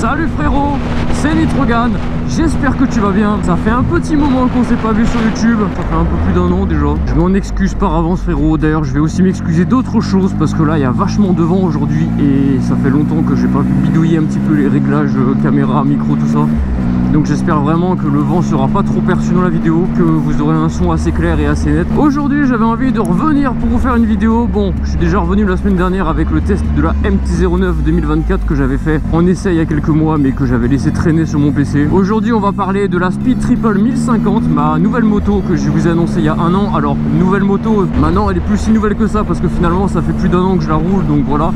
Salut frérot, c'est Nitrogan, j'espère que tu vas bien. Ça fait un petit moment qu'on s'est pas vu sur YouTube, ça fait un peu plus d'1 an déjà. Je m'en excuse par avance frérot, d'ailleurs je vais aussi m'excuser d'autres choses parce que là il y a vachement de vent aujourd'hui et ça fait longtemps que j'ai pas bidouillé un petit peu les réglages caméra, micro, tout ça. Donc j'espère vraiment que le vent sera pas trop perçu dans la vidéo, que vous aurez un son assez clair et assez net. Aujourd'hui j'avais envie de revenir pour vous faire une vidéo. Bon, je suis déjà revenu la semaine dernière avec le test de la MT-09 2024 que j'avais fait en essai il y a quelques mois mais que j'avais laissé traîner sur mon PC. Aujourd'hui on va parler de la Speed Triple 1050, ma nouvelle moto que je vous ai annoncé il y a 1 an. Alors nouvelle moto, maintenant elle est plus si nouvelle que ça parce que finalement ça fait plus d'1 an que je la roule, donc voilà.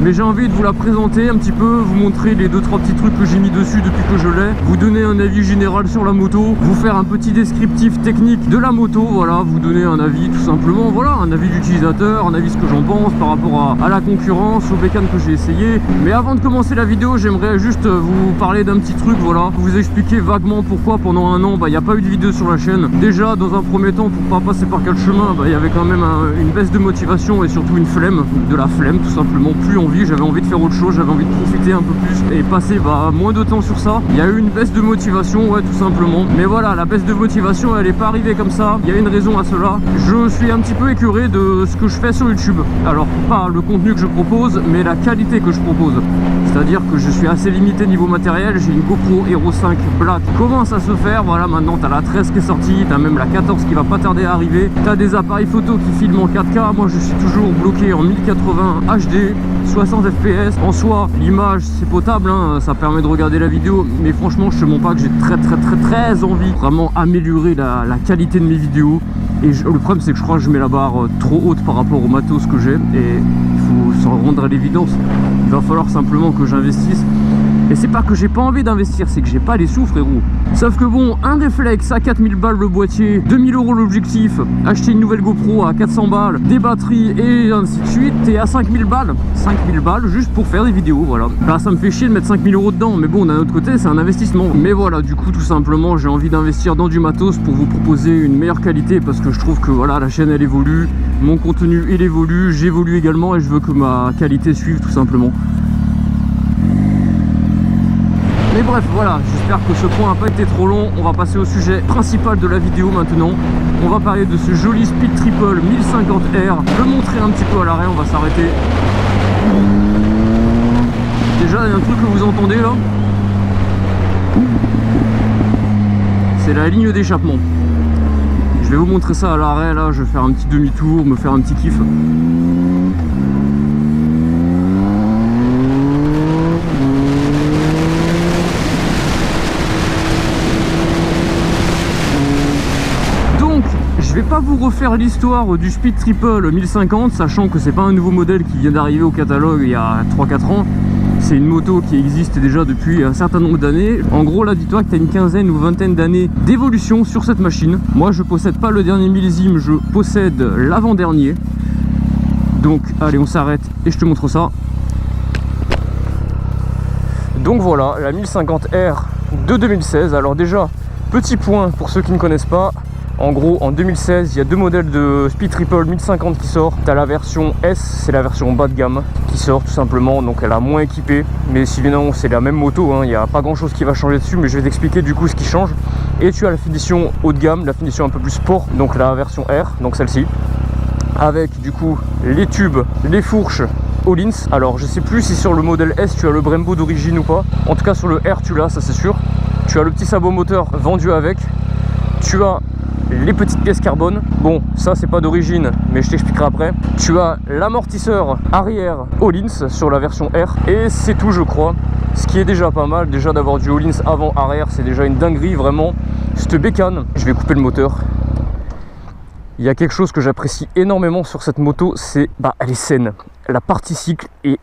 Mais j'ai envie de vous la présenter un petit peu, vous montrer les 2-3 petits trucs que j'ai mis dessus depuis que je l'ai, vous donner un avis général sur la moto, vous faire un petit descriptif technique de la moto, voilà, vous donner un avis tout simplement, voilà, un avis d'utilisateur, un avis ce que j'en pense par rapport à la concurrence, aux bécanes que j'ai essayé. Mais avant de commencer la vidéo, j'aimerais juste vous parler d'un petit truc, voilà, vous expliquer vaguement pourquoi pendant 1 an, il n'y a pas eu de vidéo sur la chaîne. Déjà, dans un premier temps, pour pas passer par quel chemin, il y avait quand même une baisse de motivation et surtout une flemme, de la flemme tout simplement, plus envie, j'avais envie de faire autre chose, j'avais envie de profiter un peu plus et passer moins de temps sur ça. Il y a eu une baisse de motivation, ouais, tout simplement. Mais voilà, la baisse de motivation, elle est pas arrivée comme ça, il y a une raison à cela. Je suis un petit peu écuré de ce que je fais sur YouTube. Alors, pas le contenu que je propose, mais la qualité que je propose. C'est-à-dire que je suis assez limité niveau matériel, j'ai une GoPro Hero 5 Black. Commence à se faire, voilà, maintenant t'as la 13 qui est sortie, t'as même la 14 qui va pas tarder à arriver. T'as des appareils photo qui filment en 4K, moi je suis toujours bloqué en 1080 HD, 60 fps. En soi, l'image c'est potable, hein, ça permet de regarder la vidéo, mais franchement je te mens pas que j'ai très envie de vraiment améliorer la qualité de mes vidéos. Et le problème c'est que je crois que je mets la barre trop haute par rapport au matos que j'ai et il faut s'en rendre à l'évidence. Il va falloir simplement que j'investisse. Et c'est pas que j'ai pas envie d'investir, c'est que j'ai pas les sous frérot. Sauf que bon, un réflexe à 4000 balles le boîtier, 2000 € l'objectif, acheter une nouvelle GoPro à 400 balles, des batteries et ainsi de suite, et à 5000 balles. 5000 balles juste pour faire des vidéos, voilà. Là ça me fait chier de mettre 5000 € dedans, mais bon d'un autre côté c'est un investissement. Mais voilà, du coup tout simplement j'ai envie d'investir dans du matos pour vous proposer une meilleure qualité parce que je trouve que voilà, la chaîne elle évolue, mon contenu il évolue, j'évolue également et je veux que ma qualité suive tout simplement. Mais bref, voilà, j'espère que ce point n'a pas été trop long. On va passer au sujet principal de la vidéo maintenant. On va parler de ce joli Speed Triple 1050R. Je vais montrer un petit peu à l'arrêt, on va s'arrêter. Déjà, il y a un truc que vous entendez là. C'est la ligne d'échappement. Je vais vous montrer ça à l'arrêt, là, je vais faire un petit demi-tour, me faire un petit kiff. Je vais pas vous refaire l'histoire du Speed Triple 1050, sachant que c'est pas un nouveau modèle qui vient d'arriver au catalogue il y a 3-4 ans. C'est une moto qui existe déjà depuis un certain nombre d'années. En gros là, dis-toi que tu as une quinzaine ou vingtaine d'années d'évolution sur cette machine. Moi je possède pas le dernier millésime, je possède l'avant-dernier. Donc allez, on s'arrête et je te montre ça. Donc voilà, la 1050R de 2016. Alors déjà, petit point pour ceux qui ne connaissent pas. En gros, en 2016, il y a 2 modèles de Speed Triple 1050 qui sortent. Tu as la version S, c'est la version bas de gamme qui sort tout simplement, donc elle a moins équipée. Mais sinon, c'est la même moto, hein. Il n'y a pas grand chose qui va changer dessus, mais je vais t'expliquer du coup ce qui change. Et tu as la finition haut de gamme, la finition un peu plus sport, donc la version R, donc celle-ci. Avec du coup les tubes, les fourches Öhlins. Alors je sais plus si sur le modèle S tu as le Brembo d'origine ou pas. En tout cas sur le R tu l'as, ça c'est sûr. Tu as le petit sabot moteur vendu avec. Tu as les petites pièces carbone, bon ça c'est pas d'origine mais je t'expliquerai après. Tu as l'amortisseur arrière Öhlins sur la version R et c'est tout je crois, ce qui est déjà pas mal. Déjà d'avoir du Öhlins avant arrière c'est déjà une dinguerie vraiment. Cette bécane, je vais couper le moteur. Il y a quelque chose que j'apprécie énormément sur cette moto, c'est elle est saine, la partie cycle est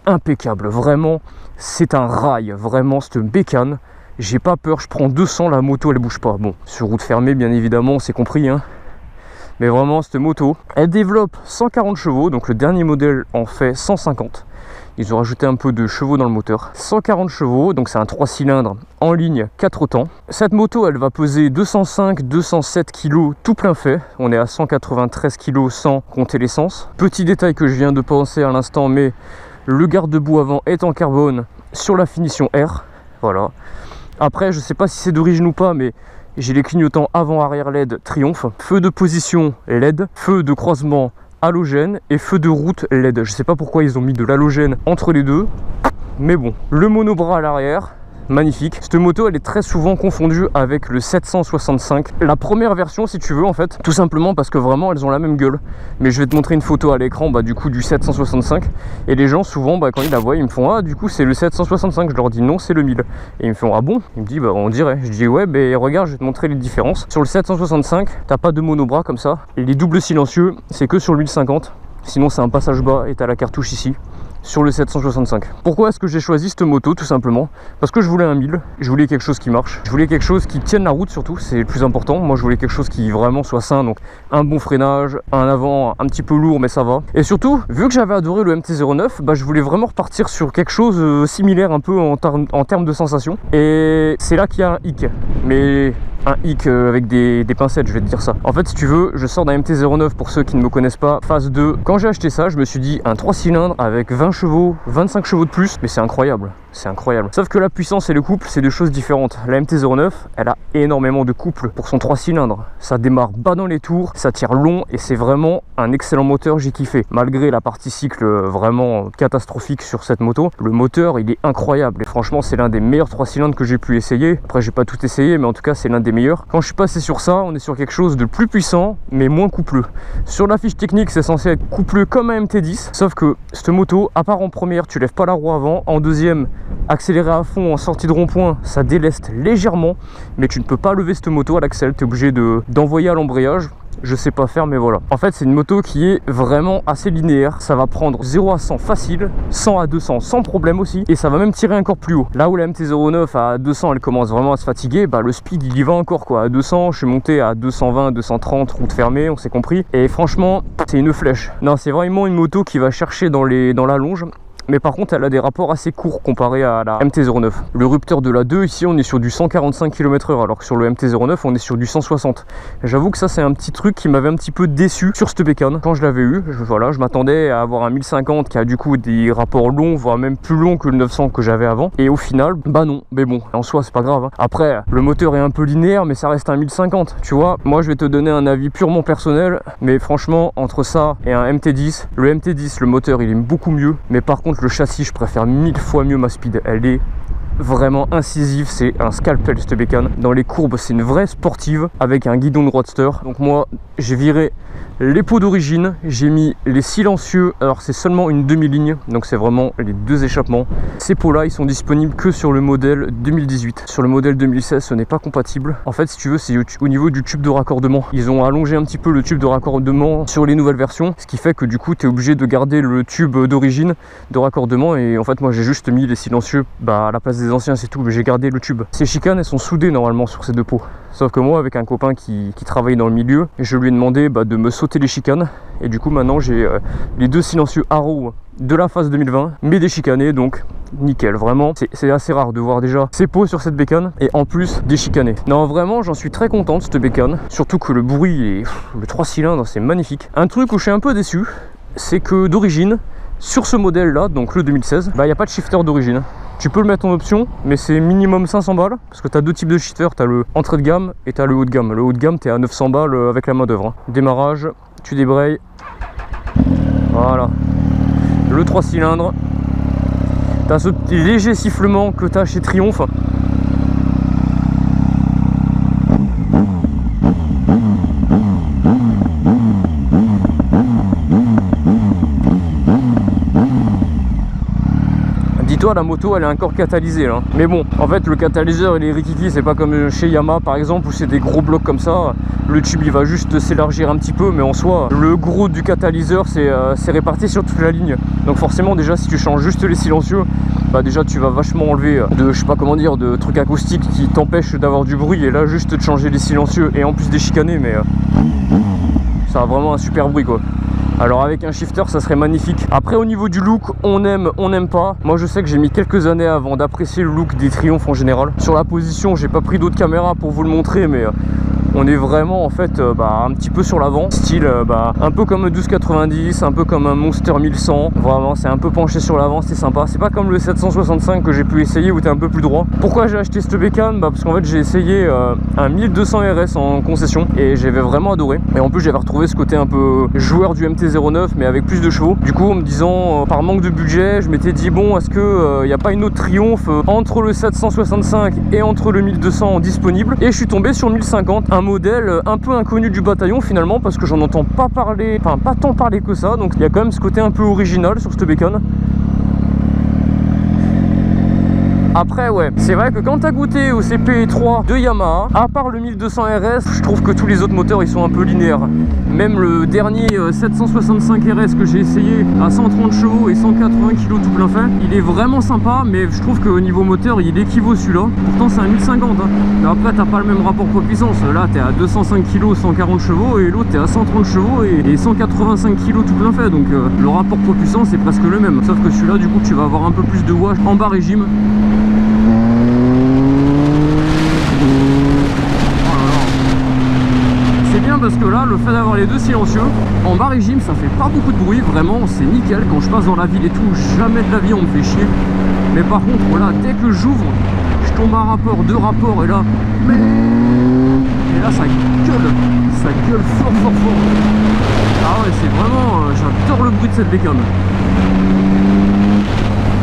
impeccable, vraiment c'est un rail, vraiment cette bécane. J'ai pas peur, je prends 200, la moto elle bouge pas. Bon, sur route fermée bien évidemment, c'est compris hein. Mais vraiment cette moto, elle développe 140 chevaux, donc le dernier modèle en fait 150. Ils ont rajouté un peu de chevaux dans le moteur. 140 chevaux, donc c'est un 3 cylindres en ligne 4 temps. Cette moto elle va peser 205-207 kg tout plein fait. On est à 193 kg sans compter l'essence. Petit détail que je viens de penser à l'instant, mais le garde-boue avant est en carbone sur la finition R. voilà. Après, je sais pas si c'est d'origine ou pas, mais j'ai les clignotants avant-arrière LED Triumph, feu de position LED, feu de croisement halogène et feu de route LED. Je sais pas pourquoi ils ont mis de l'halogène entre les deux, mais bon. Le monobras à l'arrière, magnifique. Cette moto, elle est très souvent confondue avec le 765. La première version, si tu veux, en fait, tout simplement parce que vraiment, elles ont la même gueule. Mais je vais te montrer une photo à l'écran, bah, du coup, du 765. Et les gens, souvent, bah, quand ils la voient, ils me font « Ah, du coup, c'est le 765 ». Je leur dis « Non, c'est le 1000 ». Et ils me font « Ah bon ?» Ils me disent « Bah, on dirait ». Je dis « Ouais, mais regarde, je vais te montrer les différences. Sur le 765, t'as pas de monobras comme ça. Et les doubles silencieux, c'est que sur le 1050. Sinon, c'est un passage bas et t'as la cartouche ici. Sur le 765. Pourquoi est-ce que j'ai choisi cette moto? Tout simplement parce que je voulais un 1000, je voulais quelque chose qui marche, je voulais quelque chose qui tienne la route surtout, c'est le plus important. Moi je voulais quelque chose qui vraiment soit sain, donc un bon freinage, un avant un petit peu lourd mais ça va. Et surtout, vu que j'avais adoré le MT-09, bah, je voulais vraiment repartir sur quelque chose similaire un peu en termes de sensation. Et c'est là qu'il y a un hic, mais un hic avec des pincettes, je vais te dire ça. En fait, si tu veux, je sors d'un MT-09 pour ceux qui ne me connaissent pas, phase 2. Quand j'ai acheté ça, je me suis dit un 3 cylindres avec 20 chevaux, 25 chevaux de plus, mais c'est incroyable. C'est incroyable. Sauf que la puissance et le couple, c'est deux choses différentes. La MT-09, elle a énormément de couple pour son 3 cylindres. Ça démarre bas dans les tours, ça tire long et c'est vraiment un excellent moteur, j'ai kiffé. Malgré la partie cycle vraiment catastrophique sur cette moto, le moteur, il est incroyable. Et franchement, c'est l'un des meilleurs 3 cylindres que j'ai pu essayer. Après, j'ai pas tout essayé, mais en tout cas, c'est l'un des meilleurs. Quand je suis passé sur ça, on est sur quelque chose de plus puissant, mais moins coupleux. Sur la fiche technique, c'est censé être coupleux comme un MT-10, sauf que cette moto, à part en première, tu lèves pas la roue avant, en deuxième, accélérer à fond en sortie de rond-point, ça déleste légèrement, mais tu ne peux pas lever cette moto à l'accel, tu es obligé d'envoyer à l'embrayage. Je sais pas faire, mais voilà. En fait, c'est une moto qui est vraiment assez linéaire. Ça va prendre 0 à 100 facile, 100 à 200 sans problème aussi, et ça va même tirer encore plus haut. Là où la MT-09 à 200, elle commence vraiment à se fatiguer, bah le speed il y va encore quoi. À 200, je suis monté à 220, 230, route fermée, on s'est compris. Et franchement, c'est une flèche. Non, c'est vraiment une moto qui va chercher dans la longe. Mais par contre, elle a des rapports assez courts comparé à la MT-09. Le rupteur de la 2, ici, on est sur du 145 km/h, alors que sur le MT-09, on est sur du 160. J'avoue que ça, c'est un petit truc qui m'avait un petit peu déçu sur cette bécane. Quand je l'avais eu, voilà, je m'attendais à avoir un 1050 qui a du coup des rapports longs, voire même plus longs que le 900 que j'avais avant. Et au final, bah non. Mais bon, en soi, c'est pas grave. Hein. Après, le moteur est un peu linéaire, mais ça reste un 1050. Tu vois, moi, je vais te donner un avis purement personnel. Mais franchement, entre ça et un MT-10, le MT-10, le moteur, il est beaucoup mieux. Mais par contre, le châssis, je préfère 1000 fois mieux ma Speed. Elle est vraiment incisive, c'est un scalpel cette bécane. Dans les courbes, c'est une vraie sportive avec un guidon de roadster. Donc moi, j'ai viré les pots d'origine, j'ai mis les silencieux. Alors c'est seulement une demi-ligne, donc c'est vraiment les deux échappements. Ces pots là, ils sont disponibles que sur le modèle 2018. Sur le modèle 2016, ce n'est pas compatible. En fait, si tu veux, c'est au niveau du tube de raccordement. Ils ont allongé un petit peu le tube de raccordement sur les nouvelles versions, ce qui fait que du coup, tu es obligé de garder le tube d'origine de raccordement. Et en fait, moi, j'ai juste mis les silencieux à la place des anciens, c'est tout, mais j'ai gardé le tube. Ces chicanes, elles sont soudées normalement sur ces deux pots. Sauf que moi, avec un copain qui travaille dans le milieu, je lui ai demandé de me sauter les chicanes. Et du coup, maintenant, j'ai les deux silencieux Arrow de la phase 2020, mais déchicanés, donc nickel. Vraiment, c'est assez rare de voir déjà ces pots sur cette bécane, et en plus déchicanés. Non, vraiment, j'en suis très content de cette bécane. Surtout que le bruit, le 3 cylindres, c'est magnifique. Un truc où je suis un peu déçu, c'est que d'origine, sur ce modèle-là, donc le 2016, il n'y a pas de shifter d'origine. Tu peux le mettre en option, mais c'est minimum 500 balles, parce que tu as deux types de shifter, tu as le entrée de gamme et tu as le haut de gamme. Le haut de gamme, tu es à 900 balles avec la main d'œuvre. Démarrage, tu débrayes, voilà. Le 3 cylindres, tu as ce léger sifflement que tu as chez Triumph. Dis-toi, la moto elle est encore catalysée là. Mais bon, en fait le catalyseur il est rikiki, c'est pas comme chez Yamaha par exemple où c'est des gros blocs comme ça. Le tube il va juste s'élargir un petit peu, mais en soi le gros du catalyseur c'est réparti sur toute la ligne. Donc forcément déjà si tu changes juste les silencieux, déjà tu vas vachement enlever de, je sais pas comment dire, de trucs acoustiques qui t'empêchent d'avoir du bruit. Et là juste de changer les silencieux et en plus déchicaner, mais ça a vraiment un super bruit quoi. Alors avec un shifter ça serait magnifique. Après au niveau du look, on aime, on n'aime pas. Moi je sais que j'ai mis quelques années avant d'apprécier le look des Triumph en général. Sur la position j'ai pas pris d'autres caméras pour vous le montrer, mais On est vraiment en fait un petit peu sur l'avant, style un peu comme un 1290, un peu comme un Monster 1100. Vraiment c'est un peu penché sur l'avant, c'est sympa. C'est pas comme le 765 que j'ai pu essayer où t'es un peu plus droit. Pourquoi j'ai acheté cette bécane? Parce qu'en fait j'ai essayé un 1200 RS en concession et j'avais vraiment adoré. Et en plus j'avais retrouvé ce côté un peu joueur du MT-09 mais avec plus de chevaux. Du coup en me disant par manque de budget, je m'étais dit bon, est-ce que y a pas une autre Triumph entre le 765 et entre le 1200 disponible? Et je suis tombé sur 1050, un modèle un peu inconnu du bataillon finalement, parce que j'en entends pas parler, enfin pas tant parler que ça. Donc il y a quand même ce côté un peu original sur cette bécane. Après ouais, c'est vrai que quand t'as goûté au CPE3 de Yamaha, à part le 1200 RS, je trouve que tous les autres moteurs ils sont un peu linéaires. Même le dernier 765 RS que j'ai essayé à 130 chevaux et 180 kg tout plein fait, il est vraiment sympa, mais je trouve qu'au niveau moteur il équivaut celui-là. Pourtant c'est un 1050 hein. Mais après t'as pas le même rapport poids-puissance. Là t'es à 205 kg 140 chevaux et l'autre t'es à 130 chevaux et 185 kg tout plein fait. Donc le rapport poids-puissance est presque le même. Sauf que celui-là du coup tu vas avoir un peu plus de watts en bas régime. Parce que là, le fait d'avoir les deux silencieux, en bas régime, ça fait pas beaucoup de bruit, vraiment, c'est nickel. Quand je passe dans la ville et tout, jamais de la vie on me fait chier. Mais par contre, voilà, dès que j'ouvre, je tombe à rapport, deux rapports, et là, ça gueule fort. Ah ouais, c'est vraiment, j'adore le bruit de cette bécane.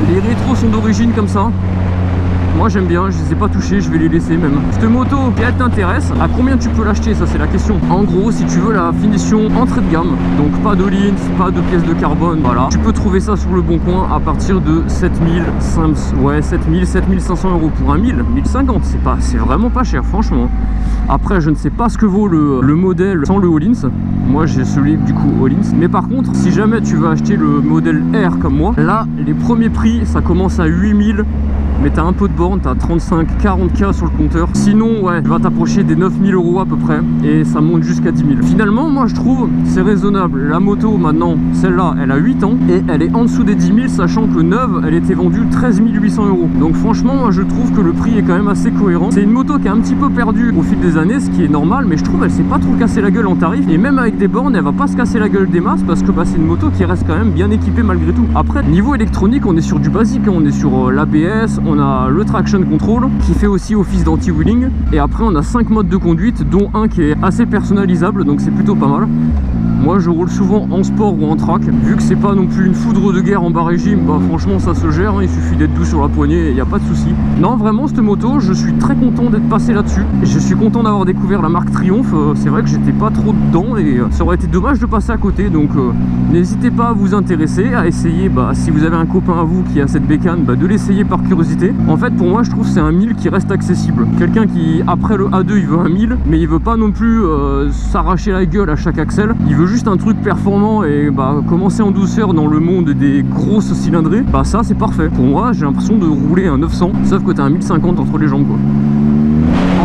Les rétros sont d'origine comme ça. Moi j'aime bien, je les ai pas touchés, je vais les laisser même. Cette moto, si elle t'intéresse, à combien tu peux l'acheter? Ça c'est la question. En gros, si tu veux la finition entrée de gamme, donc pas de lins, pas de pièces de carbone, voilà, tu peux trouver ça sur le bon coin à partir de 7500 euros pour un 1050. C'est vraiment pas cher franchement. Après je ne sais pas ce que vaut le modèle sans le All-ins. Moi j'ai celui du coup All-ins. Mais par contre, si jamais tu veux acheter le modèle R comme moi, là les premiers prix ça commence à 8000. Mais t'as un peu de borne, t'as 35-40K sur le compteur. Sinon, ouais, tu vas t'approcher des 9000 euros à peu près. Et ça monte jusqu'à 10 000. Finalement, moi je trouve c'est raisonnable. La moto maintenant, celle-là, elle a 8 ans. Et elle est en dessous des 10 000, sachant que neuve, elle était vendue 13 800 euros. Donc franchement, moi je trouve que le prix est quand même assez cohérent. C'est une moto qui a un petit peu perdu au fil des années, ce qui est normal. Mais je trouve elle s'est pas trop cassé la gueule en tarif. Et même avec des bornes, elle va pas se casser la gueule des masses. Parce que c'est une moto qui reste quand même bien équipée malgré tout. Après, niveau électronique, on est sur du basique. On est sur l'ABS. On a le traction control qui fait aussi office d'anti-wheeling et après on a 5 modes de conduite dont un qui est assez personnalisable, donc c'est plutôt pas mal. Moi je roule souvent en sport ou en track, vu que c'est pas non plus une foudre de guerre en bas régime, franchement ça se gère, hein, il suffit d'être doux sur la poignée et il n'y a pas de souci. Non vraiment cette moto, je suis très content d'être passé là-dessus, je suis content d'avoir découvert la marque Triumph. C'est vrai que j'étais pas trop dedans et ça aurait été dommage de passer à côté, donc n'hésitez pas à vous intéresser, à essayer, si vous avez un copain à vous qui a cette bécane, de l'essayer par curiosité. En fait pour moi je trouve que c'est un 1000 qui reste accessible. Quelqu'un qui après le A2 il veut un 1000 mais il veut pas non plus s'arracher la gueule à chaque axle, il veut juste un truc performant et commencer en douceur dans le monde des grosses cylindrées, ça c'est parfait. Pour moi j'ai l'impression de rouler un 900 sauf que t'as un 1050 entre les jambes quoi.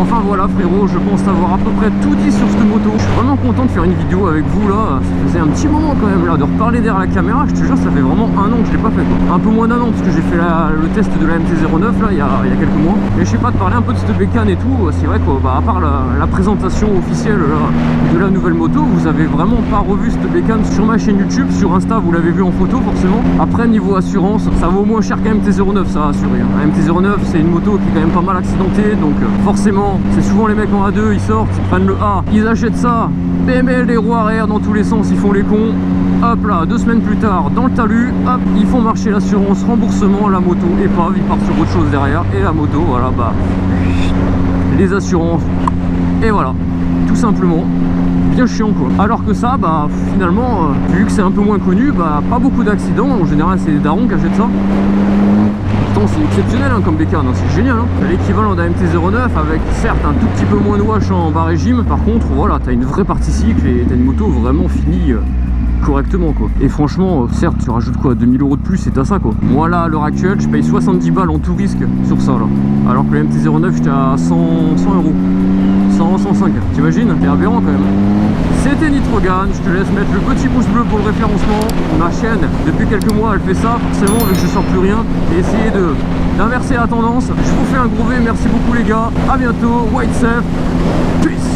Enfin voilà frérot, je pense avoir à peu près tout dit sur cette moto. Je suis vraiment content de faire une vidéo avec vous là. Ça faisait un petit moment quand même là de reparler derrière la caméra. Je te jure ça fait vraiment un an que je l'ai pas fait quoi. Un peu moins d'un an parce que j'ai fait le test de la MT-09 là il y a quelques mois. Mais je sais pas, de parler un peu de cette bécane et tout. C'est vrai qu'à part la présentation officielle là, de la nouvelle moto, vous avez vraiment pas revu cette bécane sur ma chaîne YouTube. Sur Insta vous l'avez vu en photo forcément. Après niveau assurance, ça vaut moins cher qu'un MT-09, ça a assuré. Un MT-09 c'est une moto qui est quand même pas mal accidentée, donc forcément c'est souvent les mecs en A2, ils sortent, ils prennent le A, ils achètent ça, PML, les roues arrière dans tous les sens, ils font les cons. Hop là, 2 semaines plus tard, dans le talus, hop, ils font marcher l'assurance, remboursement, la moto épave, ils partent sur autre chose derrière, et la moto, voilà, les assurances, et voilà, tout simplement. Bien chiant quoi. Alors que ça, finalement, vu que c'est un peu moins connu, pas beaucoup d'accidents, en général c'est les darons qui achètent ça. Pourtant c'est exceptionnel comme bécane, c'est génial. T'as l'équivalent d'un MT-09 avec certes un tout petit peu moins de wash en bas régime. Par contre voilà, t'as une vraie partie cycle et t'as une moto vraiment finie correctement quoi. Et franchement, certes tu rajoutes quoi, 2000 euros de plus et t'as ça quoi. Moi là à l'heure actuelle je paye 70 balles en tout risque sur ça là. Alors que le MT-09 j'étais à 100 euros. 105, t'imagines? C'est aberrant quand même. C'était Nitrogan, je te laisse mettre le petit pouce bleu pour le référencement. Ma chaîne, depuis quelques mois, elle fait ça, forcément, vu que je sors plus rien. Et essayez d'inverser la tendance. Je vous fais un gros V, merci beaucoup les gars. À bientôt, White Safe, peace.